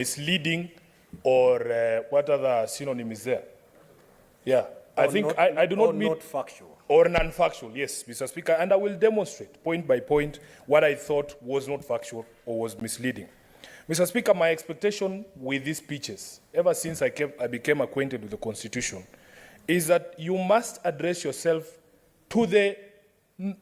misleading or what other synonym is there? Yeah, I think I do not mean not factual. Or non-factual, yes, Mr. Speaker, and I will demonstrate point by point what I thought was not factual or was misleading. Mr. Speaker, my expectation with these speeches, ever since I became acquainted with the Constitution, is that you must address yourself to the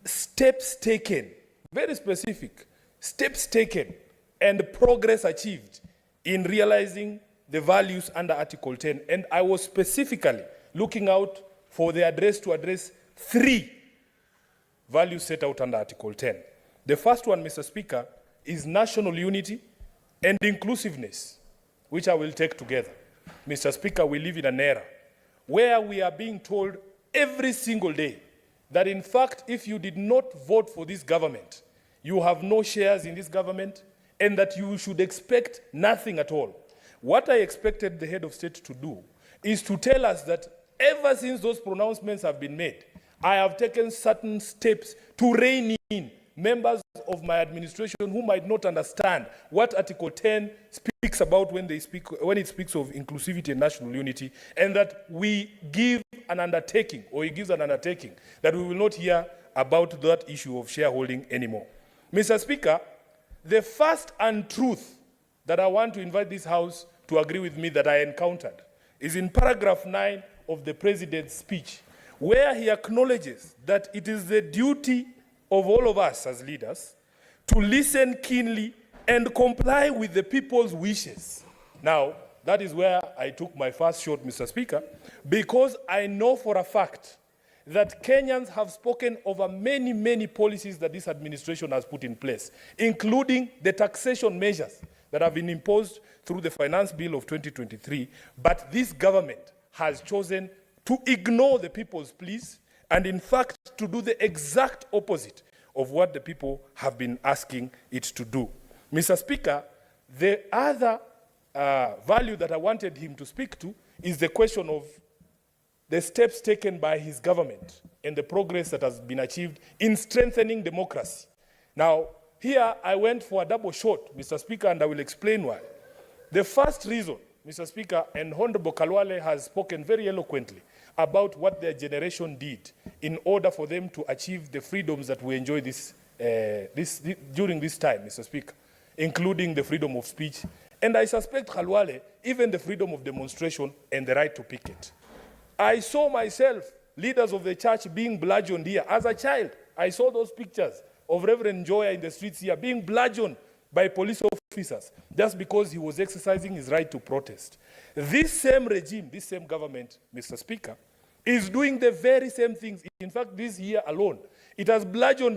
steps taken, very specific, steps taken and progress achieved in realizing the values under Article 10. And I was specifically looking out for the address to address 3 values set out under Article 10. The first one, Mr. Speaker, is national unity and inclusiveness, which I will take together. Mr. Speaker, we live in an era where we are being told every single day that, in fact, if you did not vote for this government, you have no shares in this government, and that you should expect nothing at all. What I expected the head of state to do is to tell us that ever since those pronouncements have been made, I have taken certain steps to rein in members of my administration who might not understand what Article 10 speaks about when it speaks of inclusivity and national unity, and that we give an undertaking, or he gives an undertaking, that we will not hear about that issue of shareholding anymore. Mr. Speaker, the first untruth that I want to invite this House to agree with me that I encountered is in paragraph 9 of the President's speech, where he acknowledges that it is the duty of all of us as leaders to listen keenly and comply with the people's wishes. Now, that is where I took my first shot, Mr. Speaker, because I know for a fact that Kenyans have spoken over many, many policies that this administration has put in place, including the taxation measures that have been imposed through the Finance Bill of 2023. But this government has chosen to ignore the people's pleas and, in fact, to do the exact opposite of what the people have been asking it to do. Mr. Speaker, the other value that I wanted him to speak to is the question of the steps taken by his government and the progress that has been achieved in strengthening democracy. Now, here I went for a double shot, Mr. Speaker, and I will explain why. The first reason, Mr. Speaker, and Honorable Khalwale has spoken very eloquently about what their generation did in order for them to achieve the freedoms that we enjoy during this time, Mr. Speaker, including the freedom of speech. And I suspect, Khalwale, even the freedom of demonstration and the right to picket. I saw myself, leaders of the church, being bludgeoned here. As a child, I saw those pictures of Reverend Joya in the streets here being bludgeoned by police officers just because he was exercising his right to protest. This same regime, this same government, Mr. Speaker, is doing the very same things. In fact, this year alone, it has bludgeoned